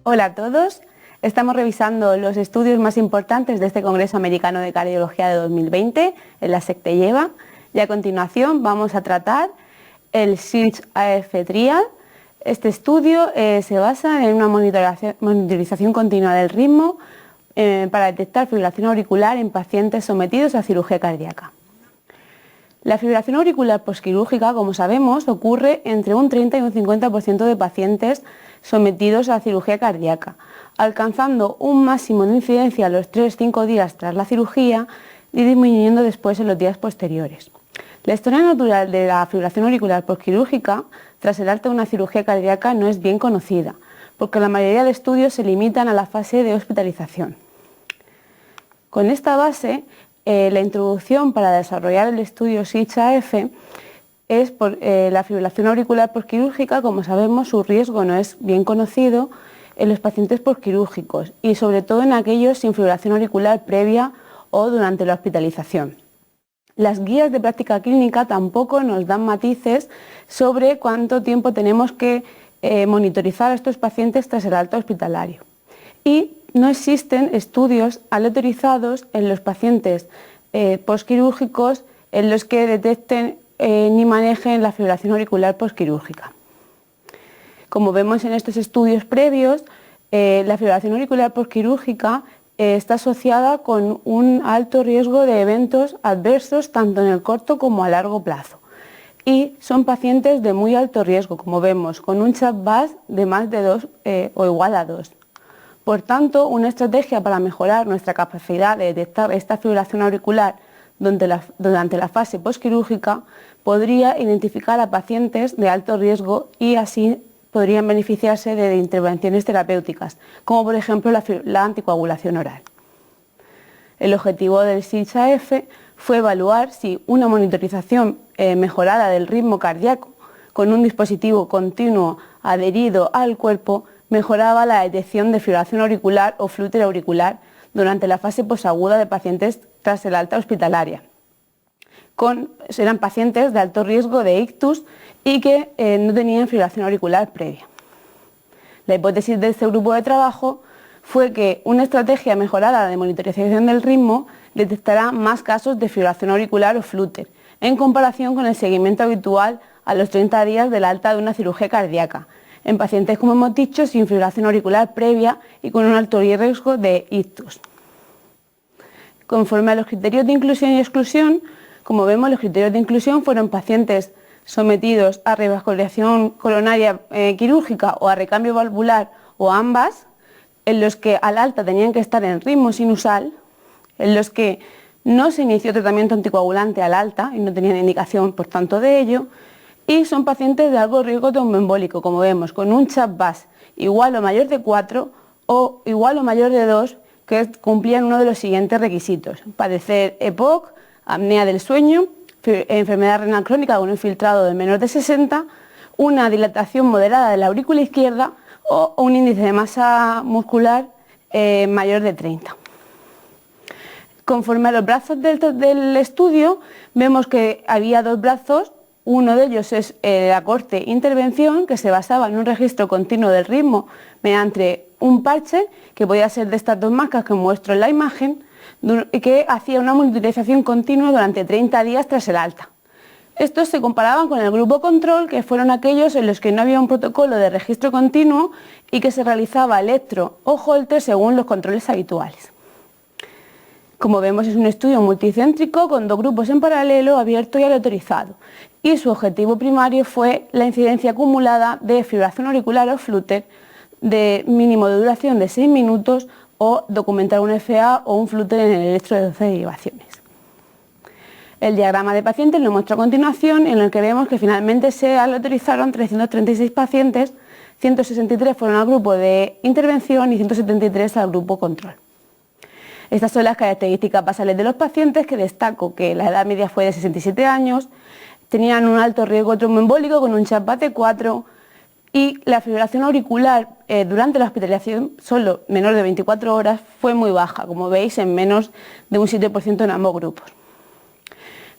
Hola a todos, estamos revisando los estudios más importantes de este Congreso Americano de Cardiología de 2020 en la SECTE-IEVA y a continuación vamos a tratar el SEARCH-AF Trial. Este estudio se basa en una monitorización continua del ritmo para detectar fibrilación auricular en pacientes sometidos a cirugía cardíaca. La fibrilación auricular posquirúrgica, como sabemos, ocurre entre un 30 y un 50% de pacientes sometidos a cirugía cardíaca, alcanzando un máximo de incidencia a los 3-5 días tras la cirugía y disminuyendo después en los días posteriores. La historia natural de la fibrilación auricular posquirúrgica tras el alta de una cirugía cardíaca no es bien conocida, porque la mayoría de estudios se limitan a la fase de hospitalización. Con esta base, la introducción para desarrollar el estudio SEARCH-AF es por la fibrilación auricular posquirúrgica. Como sabemos, su riesgo no es bien conocido en los pacientes posquirúrgicos y sobre todo en aquellos sin fibrilación auricular previa o durante la hospitalización. Las guías de práctica clínica tampoco nos dan matices sobre cuánto tiempo tenemos que monitorizar a estos pacientes tras el alta hospitalario. Y no existen estudios aleatorizados en los pacientes posquirúrgicos en los que detecten ni manejen la fibrilación auricular posquirúrgica. Como vemos en estos estudios previos, la fibrilación auricular posquirúrgica está asociada con un alto riesgo de eventos adversos tanto en el corto como a largo plazo. Y son pacientes de muy alto riesgo, como vemos, con un CHA+-VAS de más de 2 o igual a 2. Por tanto, una estrategia para mejorar nuestra capacidad de detectar esta fibrilación auricular durante la fase posquirúrgica podría identificar a pacientes de alto riesgo y así podrían beneficiarse de intervenciones terapéuticas, como por ejemplo la anticoagulación oral. El objetivo del SEARCH-AF fue evaluar si una monitorización mejorada del ritmo cardíaco con un dispositivo continuo adherido al cuerpo mejoraba la detección de fibrilación auricular o flúter auricular durante la fase posaguda de pacientes tras el alta hospitalaria. Eran pacientes de alto riesgo de ictus y que no tenían fibrilación auricular previa. La hipótesis de este grupo de trabajo fue que una estrategia mejorada de monitorización del ritmo detectará más casos de fibrilación auricular o flúter, en comparación con el seguimiento habitual a los 30 días del alta de una cirugía cardíaca, en pacientes, como hemos dicho, sin fibrilación auricular previa y con un alto riesgo de ictus. Conforme a los criterios de inclusión y exclusión, como vemos, los criterios de inclusión fueron pacientes sometidos a revascularización coronaria quirúrgica o a recambio valvular o ambas, en los que al alta tenían que estar en ritmo sinusal, en los que no se inició tratamiento anticoagulante al alta y no tenían indicación por tanto de ello, y son pacientes de alto riesgo tromboembólico, como vemos, con un CHA+-VAS igual o mayor de 4 o igual o mayor de 2, que cumplían uno de los siguientes requisitos: padecer EPOC, apnea del sueño, enfermedad renal crónica con un infiltrado de menor de 60, una dilatación moderada de la aurícula izquierda o un índice de masa muscular mayor de 30. Conforme a los brazos del estudio, vemos que había dos brazos. Uno de ellos es la corte intervención, que se basaba en un registro continuo del ritmo mediante un parche, que podía ser de estas dos marcas que muestro en la imagen, que hacía una monitorización continua durante 30 días tras el alta. Estos se comparaban con el grupo control, que fueron aquellos en los que no había un protocolo de registro continuo y que se realizaba electro o Holter según los controles habituales. Como vemos, es un estudio multicéntrico con dos grupos en paralelo, abierto y aleatorizado, y su objetivo primario fue la incidencia acumulada de fibrilación auricular o flúter de mínimo de duración de 6 minutos o documentar un FA o un flúter en el electro de 12 derivaciones. El diagrama de pacientes lo muestro a continuación, en el que vemos que finalmente se aleatorizaron 336 pacientes, 163 fueron al grupo de intervención y 173 al grupo control. Estas son las características basales de los pacientes, que destaco que la edad media fue de 67 años, tenían un alto riesgo tromboembólico con un CHA+-VAS de 4 y la fibrilación auricular durante la hospitalización, solo menor de 24 horas, fue muy baja, como veis, en menos de un 7% en ambos grupos.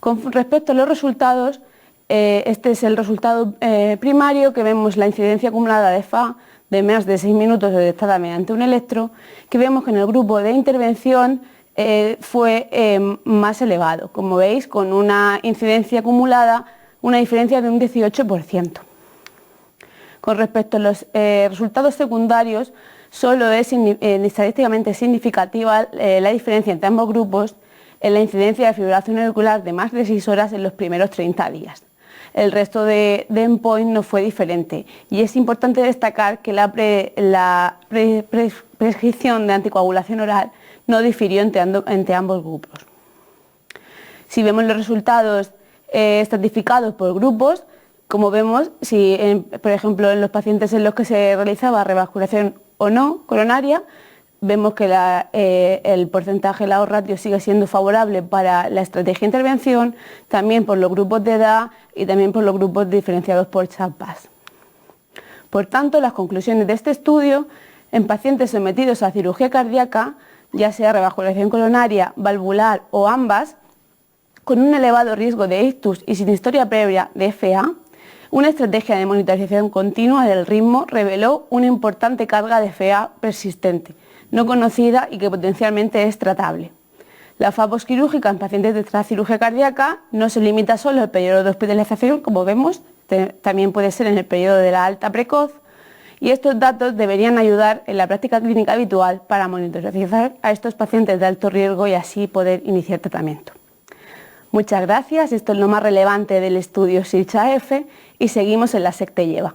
Con respecto a los resultados, este es el resultado primario, que vemos la incidencia acumulada de FA de más de 6 minutos detectada mediante un electro, que vemos que en el grupo de intervención fue más elevado, como veis, con una incidencia acumulada, una diferencia de un 18%. Con respecto a los resultados secundarios, solo es estadísticamente significativa la diferencia entre ambos grupos en la incidencia de fibrilación auricular de más de 6 horas en los primeros 30 días. El resto de endpoint no fue diferente y es importante destacar que la prescripción de anticoagulación oral no difirió entre ambos grupos. Si vemos los resultados estratificados por grupos, como vemos, por ejemplo en los pacientes en los que se realizaba revascularización o no coronaria, vemos que el porcentaje, la odds-ratio sigue siendo favorable para la estrategia de intervención, también por los grupos de edad y también por los grupos diferenciados por CHA+. Por tanto, las conclusiones de este estudio en pacientes sometidos a cirugía cardíaca, ya sea revascularización coronaria, valvular o ambas, con un elevado riesgo de ictus y sin historia previa de FA, una estrategia de monitorización continua del ritmo reveló una importante carga de FA persistente, no conocida y que potencialmente es tratable. La FA posquirúrgica en pacientes de cirugía cardíaca no se limita solo al periodo de hospitalización, como vemos, también puede ser en el periodo de la alta precoz, y estos datos deberían ayudar en la práctica clínica habitual para monitorizar a estos pacientes de alto riesgo y así poder iniciar tratamiento. Muchas gracias, esto es lo más relevante del estudio SEARCH-AF y seguimos en la SECTE lleva.